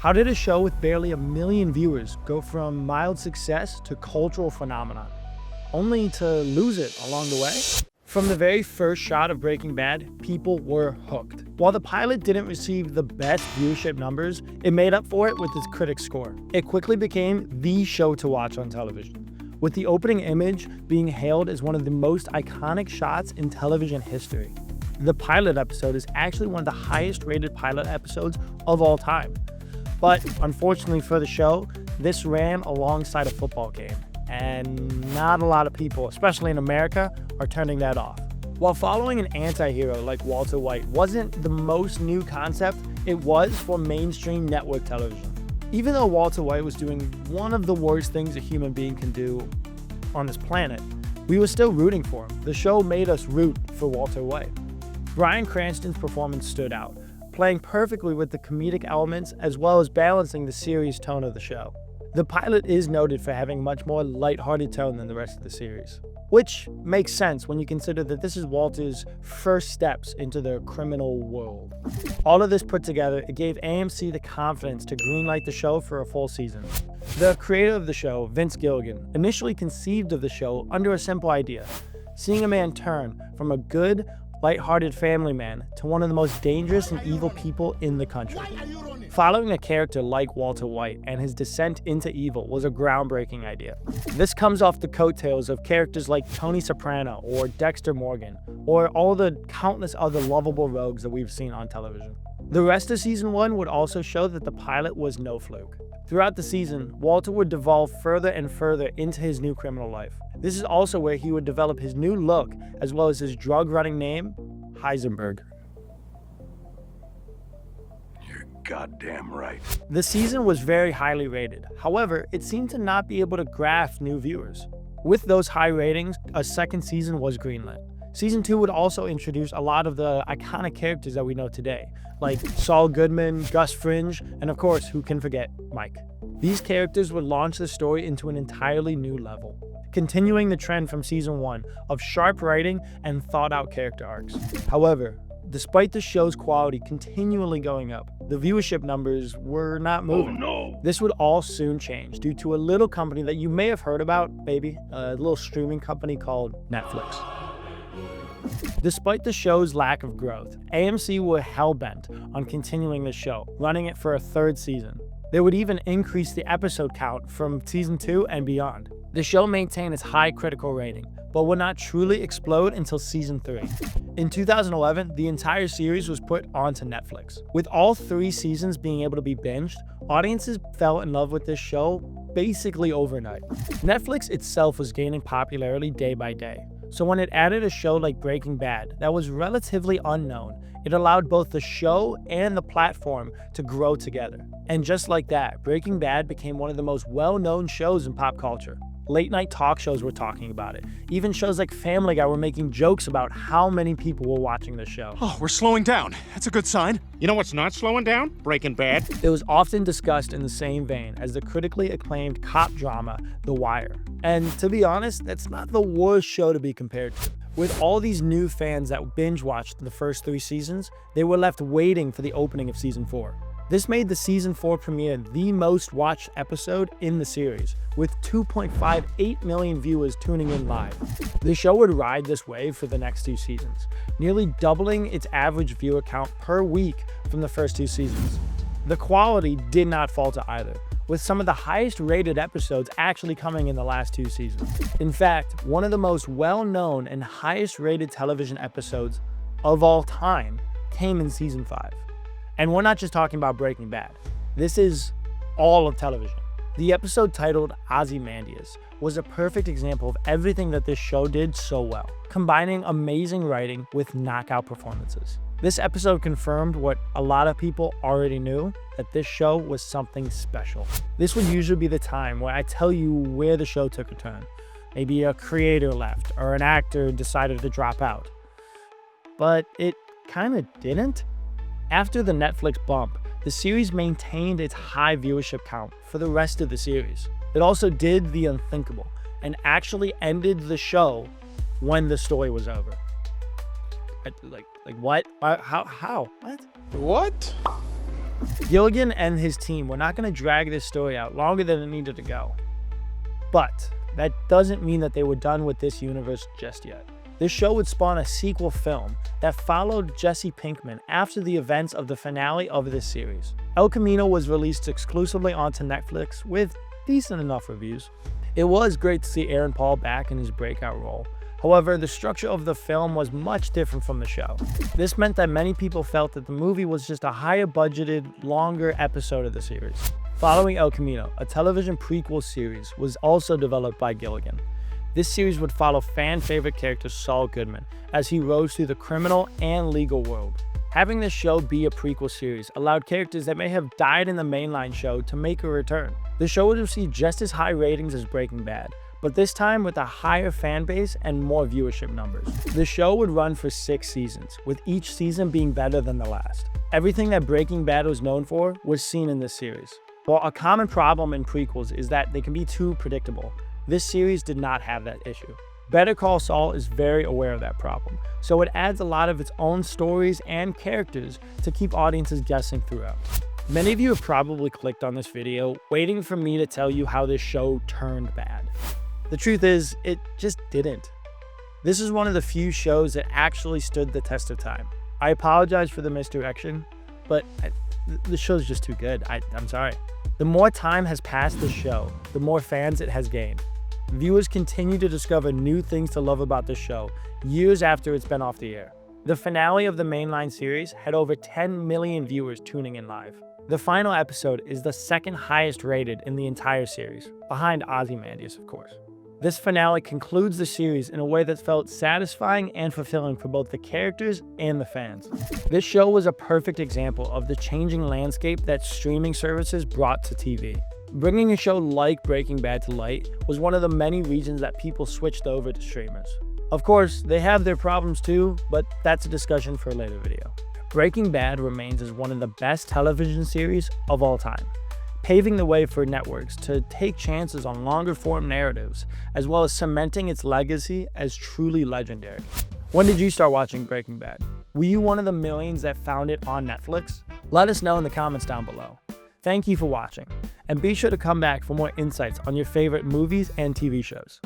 How did a show with barely 1 million viewers go from mild success to cultural phenomenon, only to lose it along the way? From the very first shot of Breaking Bad, people were hooked. While the pilot didn't receive the best viewership numbers, it made up for it with its critics' score. It quickly became the show to watch on television, with the opening image being hailed as one of the most iconic shots in television history. The pilot episode is actually one of the highest rated pilot episodes of all time. But unfortunately for the show, this ran alongside a football game, and not a lot of people, especially in America, are turning that off. While following an anti-hero like Walter White wasn't the most new concept, it was for mainstream network television. Even though Walter White was doing one of the worst things a human being can do on this planet, we were still rooting for him. The show made us root for Walter White. Bryan Cranston's performance stood out, playing perfectly with the comedic elements as well as balancing the serious tone of the show. The pilot is noted for having much more lighthearted tone than the rest of the series, which makes sense when you consider that this is Walter's first steps into the criminal world. All of this put together, it gave AMC the confidence to greenlight the show for a full season. The creator of the show, Vince Gilligan, initially conceived of the show under a simple idea: seeing a man turn from a good, lighthearted family man to one of the most dangerous and evil people in the country. Following a character like Walter White and his descent into evil was a groundbreaking idea. This comes off the coattails of characters like Tony Soprano or Dexter Morgan, or all the countless other lovable rogues that we've seen on television. The rest of season 1 would also show that the pilot was no fluke. Throughout the season, Walter would devolve further and further into his new criminal life. This is also where he would develop his new look, as well as his drug-running name, Heisenberg. You're goddamn right. The season was very highly rated. However, it seemed to not be able to grasp new viewers. With those high ratings, a second season was greenlit. Season 2 would also introduce a lot of the iconic characters that we know today, like Saul Goodman, Gus Fringe, and of course, who can forget Mike. These characters would launch the story into an entirely new level, continuing the trend from season 1 of sharp writing and thought-out character arcs. However, despite the show's quality continually going up, the viewership numbers were not moving. Oh no! This would all soon change due to a little company that you may have heard about, maybe, a little streaming company called Netflix. Despite the show's lack of growth, AMC were hell-bent on continuing the show, running it for a third season. They would even increase the episode count from season 2 and beyond. The show maintained its high critical rating, but would not truly explode until season 3. In 2011, the entire series was put onto Netflix. With all 3 seasons being able to be binged, audiences fell in love with this show basically overnight. Netflix itself was gaining popularity day by day. So when it added a show like Breaking Bad that was relatively unknown, it allowed both the show and the platform to grow together. And just like that, Breaking Bad became one of the most well-known shows in pop culture. Late-night talk shows were talking about it. Even shows like Family Guy were making jokes about how many people were watching the show. Oh, we're slowing down. That's a good sign. You know what's not slowing down? Breaking Bad. It was often discussed in the same vein as the critically acclaimed cop drama, The Wire. And to be honest, that's not the worst show to be compared to. With all these new fans that binge-watched the first 3 seasons, they were left waiting for the opening of season 4. This made the season 4 premiere the most watched episode in the series, with 2.58 million viewers tuning in live. The show would ride this wave for the next 2 seasons, nearly doubling its average viewer count per week from the first 2 seasons. The quality did not falter either, with some of the highest rated episodes actually coming in the last 2 seasons. In fact, one of the most well-known and highest rated television episodes of all time came in season 5. And we're not just talking about Breaking Bad. This is all of television. The episode titled Ozymandias was a perfect example of everything that this show did so well, combining amazing writing with knockout performances. This episode confirmed what a lot of people already knew, that this show was something special. This would usually be the time where I tell you where the show took a turn. Maybe a creator left or an actor decided to drop out. But it kind of didn't. After the Netflix bump, the series maintained its high viewership count for the rest of the series. It also did the unthinkable and actually ended the show when the story was over. Like what? How? What? What? Gilligan and his team were not going to drag this story out longer than it needed to go. But that doesn't mean that they were done with this universe just yet. This show would spawn a sequel film that followed Jesse Pinkman after the events of the finale of this series. El Camino was released exclusively onto Netflix with decent enough reviews. It was great to see Aaron Paul back in his breakout role. However, the structure of the film was much different from the show. This meant that many people felt that the movie was just a higher budgeted, longer episode of the series. Following El Camino, a television prequel series was also developed by Gilligan. This series would follow fan-favorite character Saul Goodman as he rose through the criminal and legal world. Having this show be a prequel series allowed characters that may have died in the mainline show to make a return. The show would receive just as high ratings as Breaking Bad, but this time with a higher fan base and more viewership numbers. The show would run for 6 seasons, with each season being better than the last. Everything that Breaking Bad was known for was seen in this series. While a common problem in prequels is that they can be too predictable, this series did not have that issue. Better Call Saul is very aware of that problem, so it adds a lot of its own stories and characters to keep audiences guessing throughout. Many of you have probably clicked on this video waiting for me to tell you how this show turned bad. The truth is, it just didn't. This is one of the few shows that actually stood the test of time. I apologize for the misdirection, but the show's just too good. I'm sorry. The more time has passed the show, the more fans it has gained. Viewers continue to discover new things to love about the show years after it's been off the air. The finale of the mainline series had over 10 million viewers tuning in live. The final episode is the second highest rated in the entire series, behind Ozymandias, of course. This finale concludes the series in a way that felt satisfying and fulfilling for both the characters and the fans. This show was a perfect example of the changing landscape that streaming services brought to TV. Bringing a show like Breaking Bad to light was one of the many reasons that people switched over to streamers. Of course, they have their problems too, but that's a discussion for a later video. Breaking Bad remains as one of the best television series of all time, paving the way for networks to take chances on longer form narratives, as well as cementing its legacy as truly legendary. When did you start watching Breaking Bad? Were you one of the millions that found it on Netflix? Let us know in the comments down below. Thank you for watching, and be sure to come back for more insights on your favorite movies and TV shows.